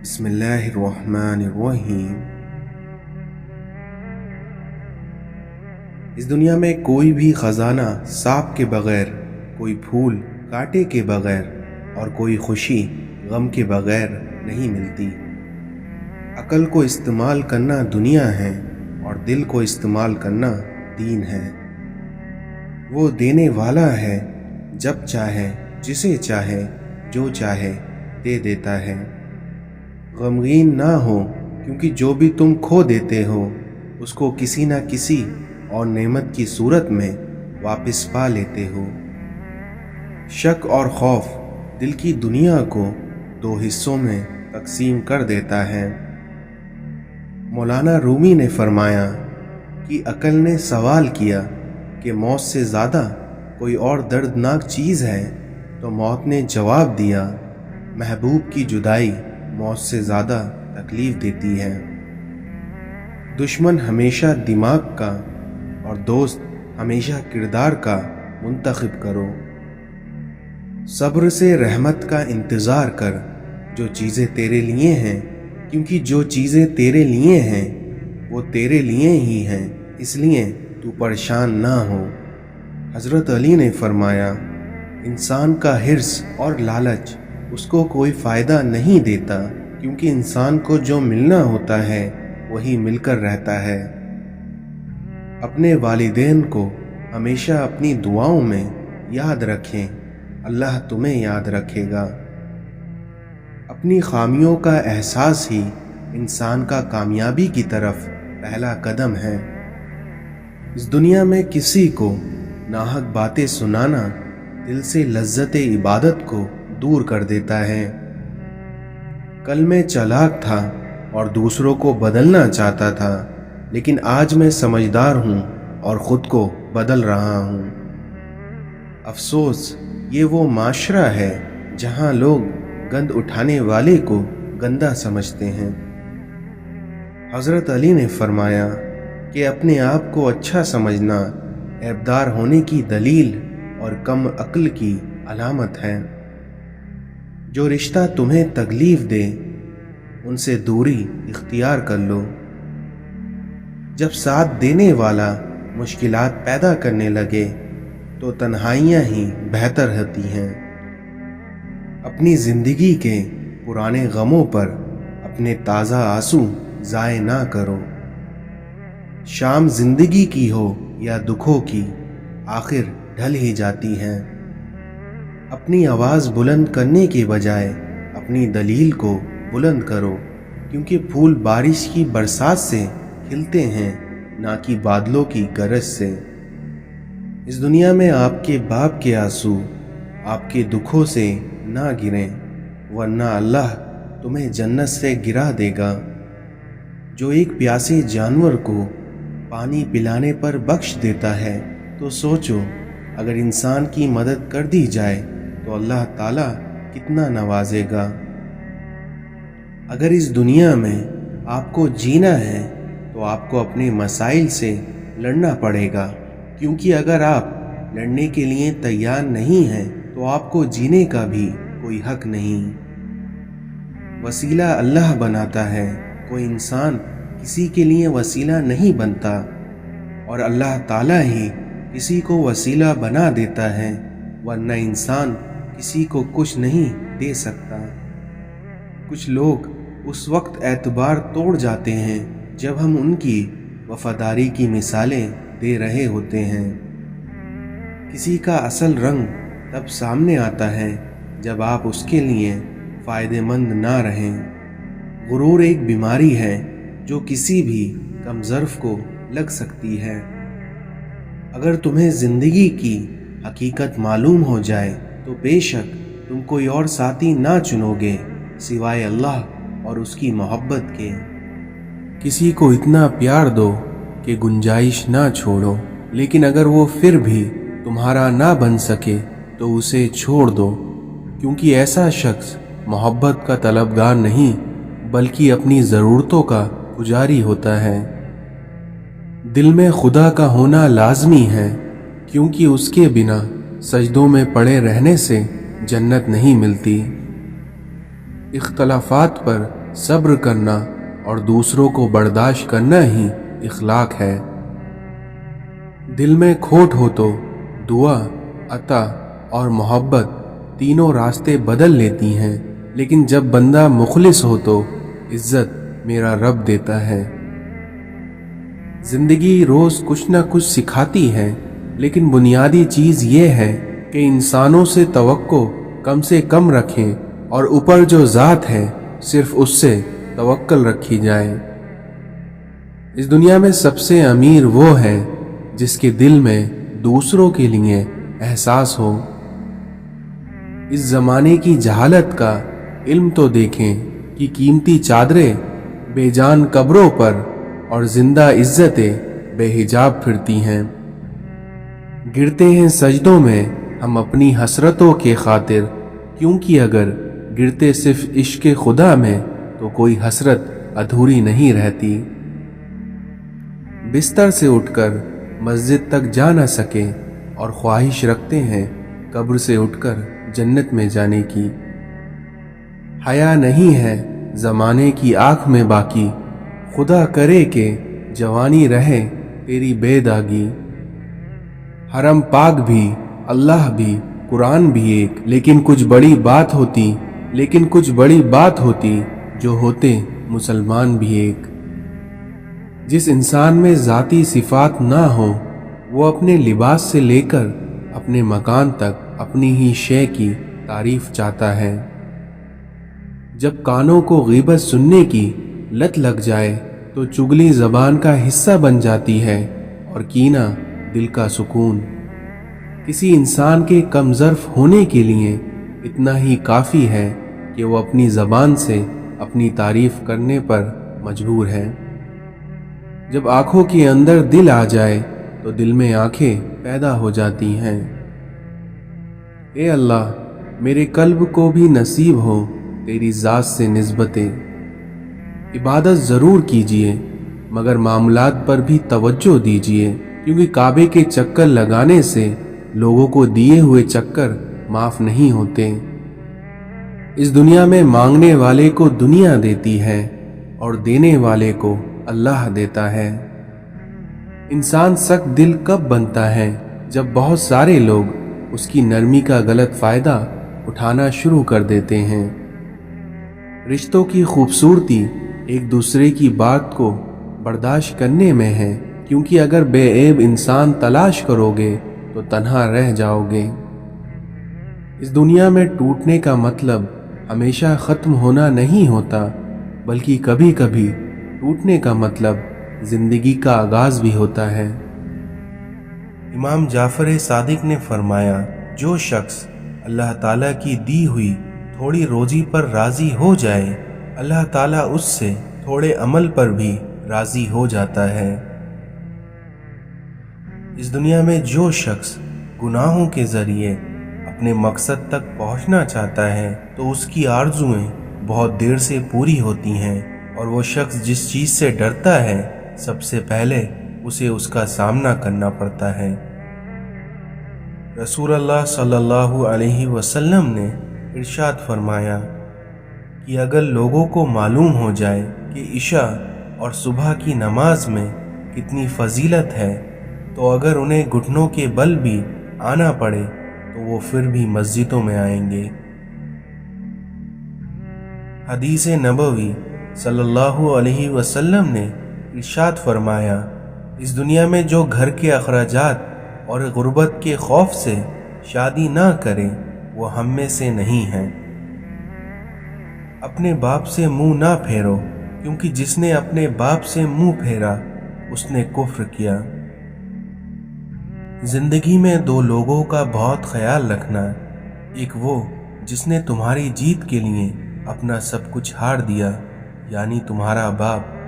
بسم اللہ الرحمن الرحیم۔ اس دنیا میں کوئی بھی خزانہ سانپ کے بغیر، کوئی پھول کانٹے کے بغیر اور کوئی خوشی غم کے بغیر نہیں ملتی۔ عقل کو استعمال کرنا دنیا ہے اور دل کو استعمال کرنا دین ہے۔ وہ دینے والا ہے، جب چاہے جسے چاہے جو چاہے دے دیتا ہے۔ غمگین نہ ہو، کیونکہ جو بھی تم کھو دیتے ہو اس کو کسی نہ کسی اور نعمت کی صورت میں واپس پا لیتے ہو۔ شک اور خوف دل کی دنیا کو دو حصوں میں تقسیم کر دیتا ہے۔ مولانا رومی نے فرمایا کہ عقل نے سوال کیا کہ موت سے زیادہ کوئی اور دردناک چیز ہے، تو موت نے جواب دیا، محبوب کی جدائی موت سے زیادہ تکلیف دیتی ہے۔ دشمن ہمیشہ دماغ کا اور دوست ہمیشہ کردار کا منتخب کرو۔ صبر سے رحمت کا انتظار کر جو چیزیں تیرے لیے ہیں، کیونکہ جو چیزیں تیرے لیے ہیں وہ تیرے لیے ہی ہیں، اس لیے تو پریشان نہ ہو۔ حضرت علی نے فرمایا، انسان کا حرص اور لالچ اس کو کوئی فائدہ نہیں دیتا، کیونکہ انسان کو جو ملنا ہوتا ہے وہی مل کر رہتا ہے۔ اپنے والدین کو ہمیشہ اپنی دعاؤں میں یاد رکھیں، اللہ تمہیں یاد رکھے گا۔ اپنی خامیوں کا احساس ہی انسان کا کامیابی کی طرف پہلا قدم ہے۔ اس دنیا میں کسی کو ناحق باتیں سنانا دل سے لذت عبادت کو دور کر دیتا ہے۔ کل میں چالاک تھا اور دوسروں کو بدلنا چاہتا تھا، لیکن آج میں سمجھدار ہوں اور خود کو بدل رہا ہوں۔ افسوس، یہ وہ معاشرہ ہے جہاں لوگ گند اٹھانے والے کو گندا سمجھتے ہیں۔ حضرت علی نے فرمایا کہ اپنے آپ کو اچھا سمجھنا عیبدار ہونے کی دلیل اور کم عقل کی علامت ہے۔ جو رشتہ تمہیں تکلیف دے ان سے دوری اختیار کر لو۔ جب ساتھ دینے والا مشکلات پیدا کرنے لگے تو تنہائیاں ہی بہتر ہوتی ہیں۔ اپنی زندگی کے پرانے غموں پر اپنے تازہ آنسو ضائع نہ کرو۔ شام زندگی کی ہو یا دکھوں کی، آخر ڈھل ہی جاتی ہے۔ اپنی آواز بلند کرنے کے بجائے اپنی دلیل کو بلند کرو، کیونکہ پھول بارش کی برسات سے کھلتے ہیں، نہ کہ بادلوں کی گرج سے۔ اس دنیا میں آپ کے باپ کے آنسو آپ کے دکھوں سے نہ گریں، ورنہ اللہ تمہیں جنت سے گرا دے گا۔ جو ایک پیاسے جانور کو پانی پلانے پر بخش دیتا ہے، تو سوچو اگر انسان کی مدد کر دی جائے تو اللہ تعالیٰ کتنا نوازے گا۔ اگر اس دنیا میں آپ کو جینا ہے تو آپ کو اپنے مسائل سے لڑنا پڑے گا، کیونکہ اگر آپ لڑنے کے لیے تیار نہیں ہیں تو آپ کو جینے کا بھی کوئی حق نہیں۔ وسیلہ اللہ بناتا ہے، کوئی انسان کسی کے لیے وسیلہ نہیں بنتا، اور اللہ تعالیٰ ہی کسی کو وسیلہ بنا دیتا ہے، ورنہ انسان کسی کو کچھ نہیں دے سکتا۔ کچھ لوگ اس وقت اعتبار توڑ جاتے ہیں جب ہم ان کی وفاداری کی مثالیں دے رہے ہوتے ہیں۔ کسی کا اصل رنگ تب سامنے آتا ہے جب آپ اس کے لیے فائدہ مند نہ رہیں۔ غرور ایک بیماری ہے جو کسی بھی کم ظرف کو لگ سکتی ہے۔ اگر تمہیں زندگی کی حقیقت معلوم ہو جائے تو بے شک تم کوئی اور ساتھی نہ چنو گے سوائے اللہ اور اس کی محبت کے۔ کسی کو اتنا پیار دو کہ گنجائش نہ چھوڑو، لیکن اگر وہ پھر بھی تمہارا نہ بن سکے تو اسے چھوڑ دو، کیونکہ ایسا شخص محبت کا طلبگار نہیں بلکہ اپنی ضرورتوں کا پجاری ہوتا ہے۔ دل میں خدا کا ہونا لازمی ہے، کیونکہ اس کے بنا سجدوں میں پڑے رہنے سے جنت نہیں ملتی۔ اختلافات پر सब्र करना और दूसरों को बर्दाश्त करना ही इखलाक है। दिल में खोट हो तो दुआ, अता और मोहब्बत तीनों रास्ते बदल लेती हैं, लेकिन जब बंदा मुखलिस हो तो इज्जत मेरा रब देता है। जिंदगी रोज कुछ ना कुछ सिखाती है, लेकिन बुनियादी चीज ये है कि इंसानों से तवक्को कम से कम रखें और ऊपर जो ज़ात है सिर्फ उससे तवक्कल रखी जाए। इस दुनिया में सबसे अमीर वो है जिसके दिल में दूसरों के लिए एहसास हो। इस जमाने की जहालत का इल्म तो देखें कि कीमती चादरें बेजान कब्रों पर और जिंदा इज्जतें बेहिजाब फिरती हैं। गिरते हैं सजदों में हम अपनी हसरतों के खातिर, क्योंकि अगर गिरते सिर्फ इश्क खुदा में तो कोई हसरत अधूरी नहीं रहती। बिस्तर से उठकर मस्जिद तक जा न सके और ख्वाहिश रखते हैं कब्र से उठकर जन्नत में जाने की। हया नहीं है जमाने की आंख में बाकी, खुदा करे के जवानी रहे तेरी बेदागी। हरम पाक भी, अल्लाह भी, कुरान भी एक, लेकिन कुछ बड़ी बात होती जो होते मुसलमान भी एक। जिस इंसान में ज़ाती सिफात ना हो वो अपने लिबास से लेकर अपने मकान तक अपनी ही शय की तारीफ चाहता है। जब कानों को गीबत सुनने की लत लग जाए तो चुगली ज़बान का हिस्सा बन जाती है और कीना दिल का सुकून। किसी इंसान के कमज़र्फ होने के लिए इतना ही काफ़ी है कि वो अपनी ज़बान से अपनी तारीफ करने पर मजबूर है। जब आँखों के अंदर दिल आ जाए तो दिल में आँखें पैदा हो जाती हैं। ए अल्लाह, मेरे कल्ब को भी नसीब हो तेरी ज़ात से निस्बतें। इबादत ज़रूर कीजिए मगर मामलात पर भी तवज्जो दीजिए, क्योंकि काबे के चक्कर लगाने से लोगों को दिए हुए चक्कर माफ नहीं होते। इस दुनिया में मांगने वाले को दुनिया देती है और देने वाले को अल्लाह देता है। इंसान सख्त दिल कब बनता है? जब बहुत सारे लोग उसकी नरमी का गलत फायदा उठाना शुरू कर देते हैं। रिश्तों की खूबसूरती एक दूसरे की बात को बर्दाश्त करने में है, क्योंकि अगर बेऐब इंसान तलाश करोगे तो तन्हा रह जाओगे। इस दुनिया में टूटने का मतलब हमेशा ख़त्म होना नहीं होता, बल्कि कभी कभी टूटने का मतलब ज़िंदगी का आगाज़ भी होता है। इमाम जाफ़र सादिक ने फरमाया, जो शख्स अल्लाह ताला की दी हुई थोड़ी रोज़ी पर राज़ी हो जाए, अल्लाह ताला उससे थोड़े अमल पर भी राज़ी हो जाता है। इस दुनिया में जो शख्स गुनाहों के ज़रिए अपने मकसद तक पहुंचना चाहता है तो उसकी आरज़ुएं बहुत देर से पूरी होती हैं, और वो शख्स जिस चीज़ से डरता है सबसे पहले उसे उसका सामना करना पड़ता है। रसूलुल्लाह सल्लल्लाहु अलैहि वसल्लम ने इरशाद फरमाया कि अगर लोगों को मालूम हो जाए कि इशा और सुबह की नमाज में कितनी फजीलत है, तो अगर उन्हें घुटनों के बल भी आना पड़े तो वो फिर भी मस्जिदों में आएंगे। हदीस नबवी सल्लल्लाहु अलैहि वसल्लम ने इरशाद फरमाया, इस दुनिया में जो घर के अखराजात और गुर्बत के खौफ से शादी ना करे वो हम में से नहीं है। अपने बाप से मुंह ना फेरो, क्योंकि जिसने अपने बाप से मुंह फेरा उसने कुफ्र किया। जिंदगी में दो लोगों का बहुत ख्याल रखना, एक वो जिसने तुम्हारी जीत के लिए अपना सब कुछ हार दिया यानी तुम्हारा बाप,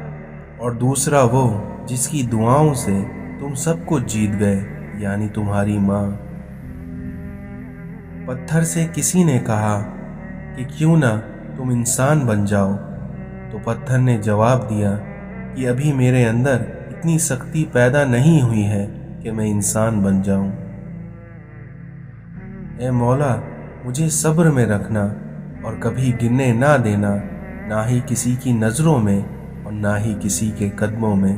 और दूसरा वो जिसकी दुआओं से तुम सब कुछ जीत गए यानी तुम्हारी माँ। पत्थर से किसी ने कहा कि क्यों ना तुम इंसान बन जाओ, तो पत्थर ने जवाब दिया कि अभी मेरे अंदर इतनी सख्ती पैदा नहीं हुई है कि मैं इंसान बन जाऊं। ए मौला, मुझे सब्र में रखना और कभी गिरने ना देना, نہ ہی کسی کی نظروں میں اور نہ ہی کسی کے قدموں میں۔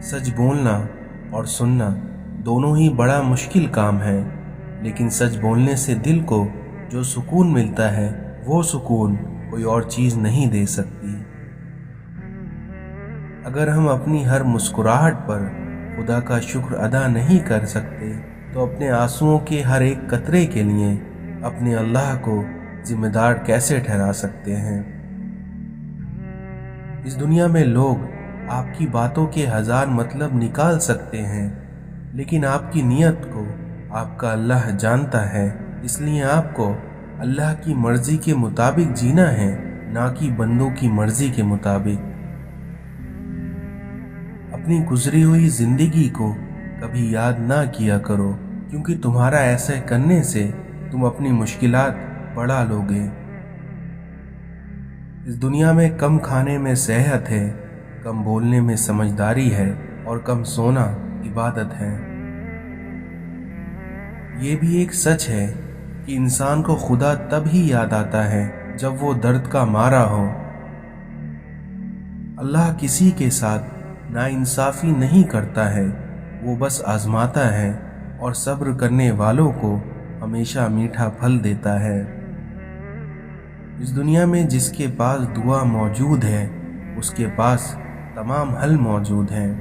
سچ بولنا اور سننا دونوں ہی بڑا مشکل کام ہے، لیکن سچ بولنے سے دل کو جو سکون ملتا ہے وہ سکون کوئی اور چیز نہیں دے سکتی۔ اگر ہم اپنی ہر مسکراہٹ پر خدا کا شکر ادا نہیں کر سکتے تو اپنے آنسوؤں کے ہر ایک قطرے کے لیے اپنے اللہ کو ذمہ دار کیسے ٹھہرا سکتے ہیں؟ اس دنیا میں لوگ آپ کی باتوں کے ہزار مطلب نکال سکتے ہیں، لیکن آپ کی نیت کو آپ کا اللہ جانتا ہے۔ اس لیے آپ کو اللہ کی مرضی کے مطابق جینا ہے، نہ کہ بندوں کی مرضی کے مطابق۔ اپنی گزری ہوئی زندگی کو کبھی یاد نہ کیا کرو، کیونکہ تمہارا ایسا کرنے سے تم اپنی مشکلات بڑھا لو گے۔ اس دنیا میں کم کھانے میں صحت ہے، کم بولنے میں سمجھداری ہے اور کم سونا عبادت ہے۔ یہ بھی ایک سچ ہے کہ انسان کو خدا تب ہی یاد آتا ہے جب وہ درد کا مارا ہو۔ اللہ کسی کے ساتھ ناانصافی نہیں کرتا ہے، وہ بس آزماتا ہے اور صبر کرنے والوں کو ہمیشہ میٹھا پھل دیتا ہے۔ اس دنیا میں جس کے پاس دعا موجود ہے اس کے پاس تمام حل موجود ہیں۔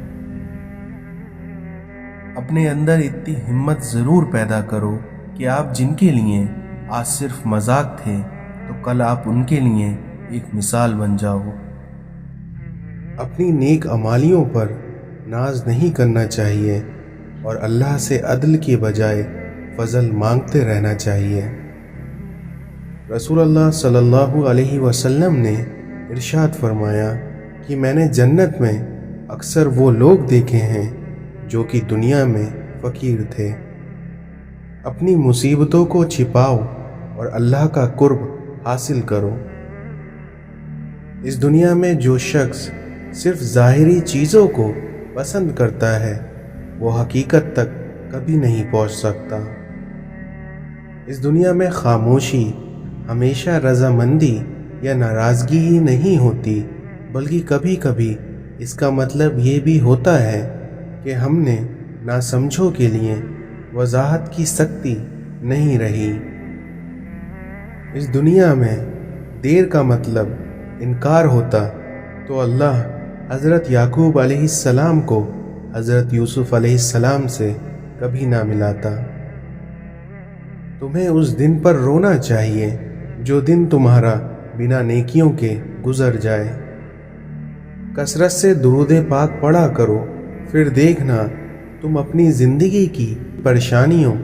اپنے اندر اتنی ہمت ضرور پیدا کرو کہ آپ جن کے لیے آج صرف مذاق تھے تو کل آپ ان کے لیے ایک مثال بن جاؤ۔ اپنی نیک اعمالیوں پر ناز نہیں کرنا چاہیے اور اللہ سے عدل کے بجائے فضل مانگتے رہنا چاہیے۔ رسول اللہ صلی اللہ علیہ وسلم نے ارشاد فرمایا کہ میں نے جنت میں اکثر وہ لوگ دیکھے ہیں جو کہ دنیا میں فقیر تھے۔ اپنی مصیبتوں کو چھپاؤ اور اللہ کا قرب حاصل کرو۔ اس دنیا میں جو شخص صرف ظاہری چیزوں کو پسند کرتا ہے وہ حقیقت تک کبھی نہیں پہنچ سکتا۔ اس دنیا میں خاموشی ہمیشہ رضامندی یا ناراضگی ہی نہیں ہوتی، بلکہ کبھی کبھی اس کا مطلب یہ بھی ہوتا ہے کہ ہم نے ناسمجھوں کے لیے وضاحت کی سختی نہیں رہی۔ اس دنیا میں دیر کا مطلب انکار ہوتا تو اللہ حضرت یعقوب علیہ السلام کو حضرت یوسف علیہ السلام سے کبھی نہ ملاتا۔ تمہیں اس دن پر رونا چاہیے جو دن تمہارا بنا نیکیوں کے گزر جائے۔ کثرت سے درود پاک پڑھا کرو، پھر دیکھنا تم اپنی زندگی کی پریشانیوں،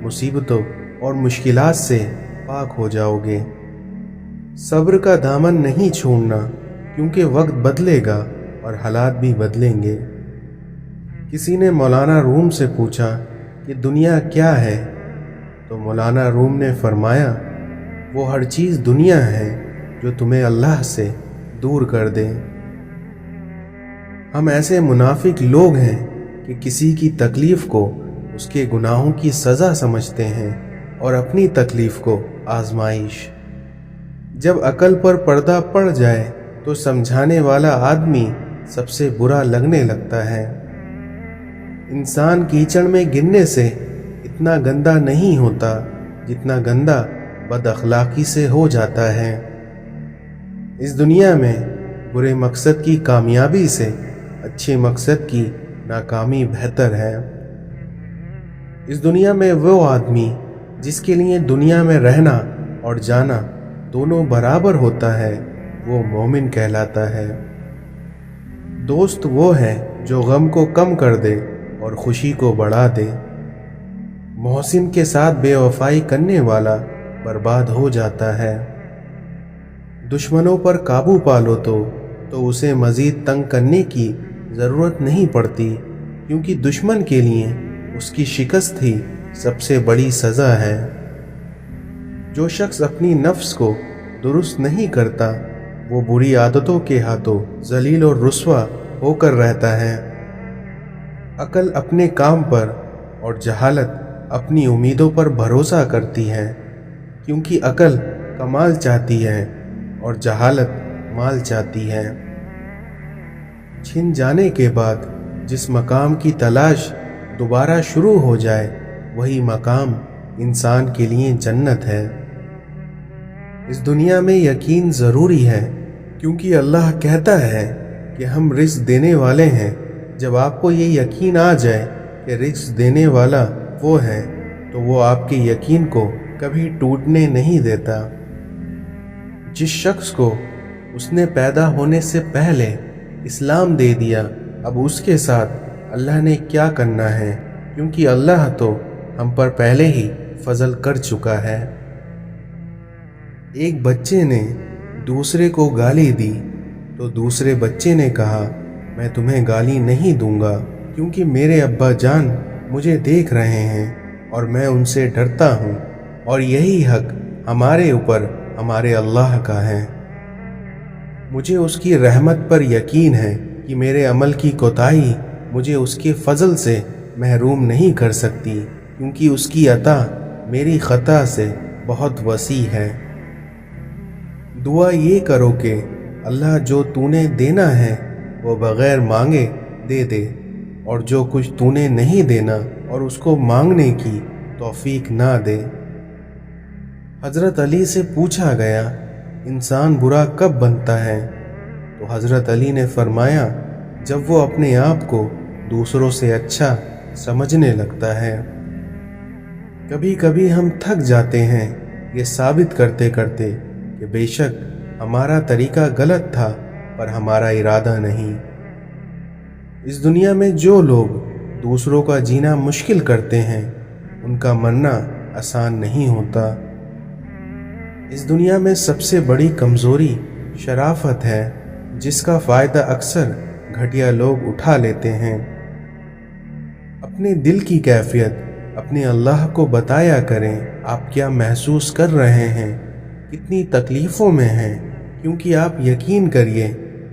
مصیبتوں اور مشکلات سے پاک ہو جاؤ گے۔ صبر کا دامن نہیں چھوڑنا، کیونکہ وقت بدلے گا اور حالات بھی بدلیں گے۔ کسی نے مولانا روم سے پوچھا کہ دنیا کیا ہے؟ تو مولانا روم نے فرمایا، وہ ہر چیز دنیا ہے جو تمہیں اللہ سے دور کر دے۔ ہم ایسے منافق لوگ ہیں کہ کسی کی تکلیف کو اس کے گناہوں کی سزا سمجھتے ہیں اور اپنی تکلیف کو آزمائش۔ جب عقل پر پردہ پڑ جائے تو سمجھانے والا آدمی سب سے برا لگنے لگتا ہے۔ انسان کیچڑ میں گرنے سے اتنا گندا نہیں ہوتا جتنا گندا بد اخلاقی سے ہو جاتا ہے۔ اس دنیا میں برے مقصد کی کامیابی سے اچھے مقصد کی ناکامی بہتر ہے۔ اس دنیا میں وہ آدمی جس کے لیے دنیا میں رہنا اور جانا دونوں برابر ہوتا ہے وہ مومن کہلاتا ہے۔ دوست وہ ہے جو غم کو کم کر دے اور خوشی کو بڑھا دے۔ محسن کے ساتھ بے وفائی کرنے والا برباد ہو جاتا ہے۔ دشمنوں پر قابو پالو تو اسے مزید تنگ کرنے کی ضرورت نہیں پڑتی، کیونکہ دشمن کے لیے اس کی شکست ہی سب سے بڑی سزا ہے۔ جو شخص اپنی نفس کو درست نہیں کرتا وہ بری عادتوں کے ہاتھوں ذلیل اور رسوا ہو کر رہتا ہے۔ عقل اپنے کام پر اور جہالت اپنی امیدوں پر بھروسہ کرتی ہے، کیونکہ عقل کمال چاہتی ہے और जहालत माल चाहती है। छिन जाने के बाद जिस मकाम की तलाश दोबारा शुरू हो जाए, वही मकाम इंसान के लिए जन्नत है। इस दुनिया में यकीन ज़रूरी है, क्योंकि अल्लाह कहता है कि हम रिज़्क़ देने वाले हैं। जब आपको ये यकीन आ जाए कि रिज़्क़ देने वाला वो है, तो वो आपके यकीन को कभी टूटने नहीं देता। जिस शख्स को उसने पैदा होने से पहले इस्लाम दे दिया, अब उसके साथ अल्लाह ने क्या करना है, क्योंकि अल्लाह तो हम पर पहले ही फजल कर चुका है। एक बच्चे ने दूसरे को गाली दी तो दूसरे बच्चे ने कहा, मैं तुम्हें गाली नहीं दूंगा, क्योंकि मेरे अब्बा जान मुझे देख रहे हैं और मैं उनसे डरता हूँ, और यही हक हमारे ऊपर हमारे अल्लाह का है। मुझे उसकी रहमत पर यकीन है कि मेरे अमल की कोताही मुझे उसके फजल से महरूम नहीं कर सकती, क्योंकि उसकी अता मेरी खता से बहुत वसी है। दुआ ये करो कि अल्लाह जो तूने देना है वो बग़ैर मांगे दे दे, और जो कुछ तूने नहीं देना और उसको मांगने की तौफीक ना दे। हज़रत अली से पूछा गया, इंसान बुरा कब बनता है? तो हज़रत अली ने फरमाया, जब वो अपने आप को दूसरों से अच्छा समझने लगता है। कभी कभी हम थक जाते हैं ये साबित करते करते कि बेशक हमारा तरीका गलत था, पर हमारा इरादा नहीं। इस दुनिया में जो लोग दूसरों का जीना मुश्किल करते हैं, उनका मरना आसान नहीं होता। इस दुनिया में सबसे बड़ी कमज़ोरी शराफत है, जिसका फ़ायदा अक्सर घटिया लोग उठा लेते हैं। अपने दिल की कैफियत अपने अल्लाह को बताया करें। आप क्या महसूस कर रहे हैं, कितनी तकलीफ़ों में हैं, क्योंकि आप यकीन करिए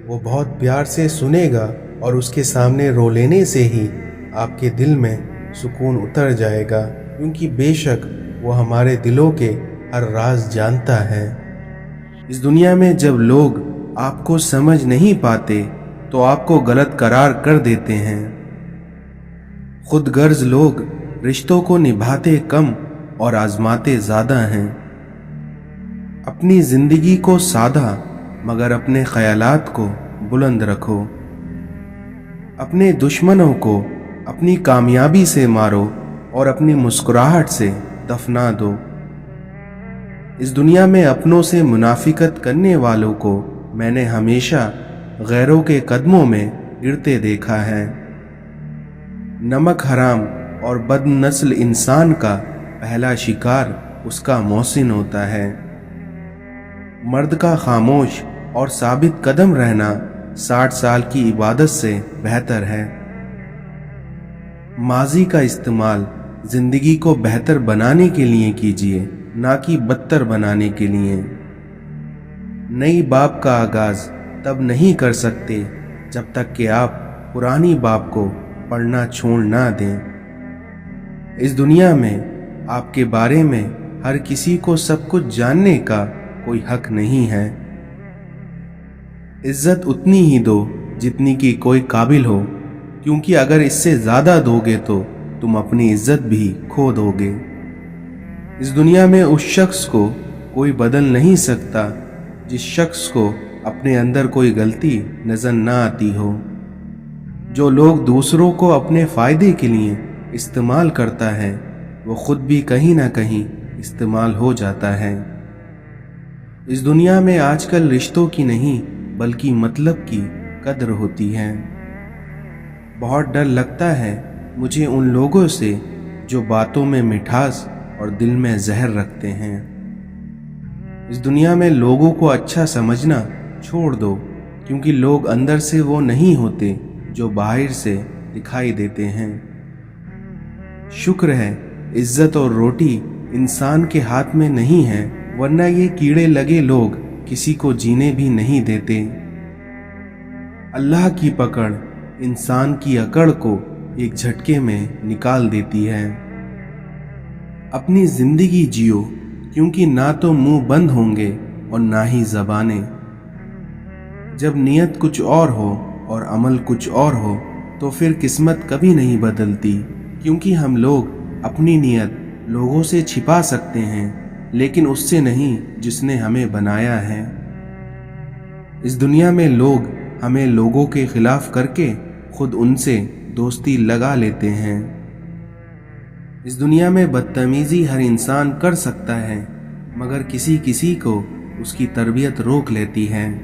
वो बहुत प्यार से सुनेगा, और उसके सामने रो लेने से ही आपके दिल में सुकून उतर जाएगा, क्योंकि बेशक वो हमारे दिलों के हर राज जानता है। इस दुनिया में जब लोग आपको समझ नहीं पाते तो आपको गलत करार कर देते हैं। खुद गर्ज लोग रिश्तों को निभाते कम और आजमाते ज़्यादा हैं। अपनी ज़िंदगी को सादा मगर अपने ख्यालात को बुलंद रखो। अपने दुश्मनों को अपनी कामयाबी से मारो और अपनी मुस्कुराहट से दफना दो। इस दुनिया में अपनों से मुनाफिकत करने वालों को मैंने हमेशा गैरों के कदमों में गिरते देखा है। नमक हराम और बदनस्ल इंसान का पहला शिकार उसका मौसिन होता है। मर्द का खामोश और साबित कदम रहना 60 साल की इबादत से बेहतर है। माजी का इस्तेमाल जिंदगी को बेहतर बनाने के लिए कीजिए, ना कि बदतर बनाने के लिए। नई बाब का आगाज तब नहीं कर सकते जब तक कि आप पुरानी बाब को पढ़ना छोड़ ना दें। इस दुनिया में आपके बारे में हर किसी को सब कुछ जानने का कोई हक नहीं है। इज्जत उतनी ही दो जितनी कि कोई काबिल हो, क्योंकि अगर इससे ज़्यादा दोगे तो तुम अपनी इज्जत भी खो दोगे। इस दुनिया में उस शख्स को कोई बदल नहीं सकता जिस शख्स को अपने अंदर कोई गलती नज़र ना आती हो। जो लोग दूसरों को अपने फ़ायदे के लिए इस्तेमाल करता है, वो खुद भी कहीं ना कहीं इस्तेमाल हो जाता है। इस दुनिया में आजकल रिश्तों की नहीं बल्कि मतलब की कदर होती है। बहुत डर लगता है मुझे उन लोगों से जो बातों में मिठास और दिल में जहर रखते हैं। इस दुनिया में लोगों को अच्छा समझना छोड़ दो, क्योंकि लोग अंदर से वो नहीं होते जो बाहर से दिखाई देते हैं। शुक्र है इज्जत और रोटी इंसान के हाथ में नहीं है, वरना ये कीड़े लगे लोग किसी को जीने भी नहीं देते। अल्लाह की पकड़ इंसान की अकड़ को एक झटके में निकाल देती है। अपनी जिंदगी जियो, क्योंकि ना तो मुंह बंद होंगे اور نہ ہی زبانیں۔ جب نیت کچھ اور ہو اور عمل کچھ اور ہو تو پھر قسمت کبھی نہیں بدلتی، کیونکہ ہم لوگ اپنی نیت لوگوں سے چھپا سکتے ہیں لیکن اس سے نہیں جس نے ہمیں بنایا ہے۔ اس دنیا میں لوگ ہمیں لوگوں کے خلاف کر کے خود ان سے دوستی لگا لیتے ہیں۔ اس دنیا میں بدتمیزی ہر انسان کر سکتا ہے، مگر کسی کسی کو اس کی تربیت روک لیتی ہے۔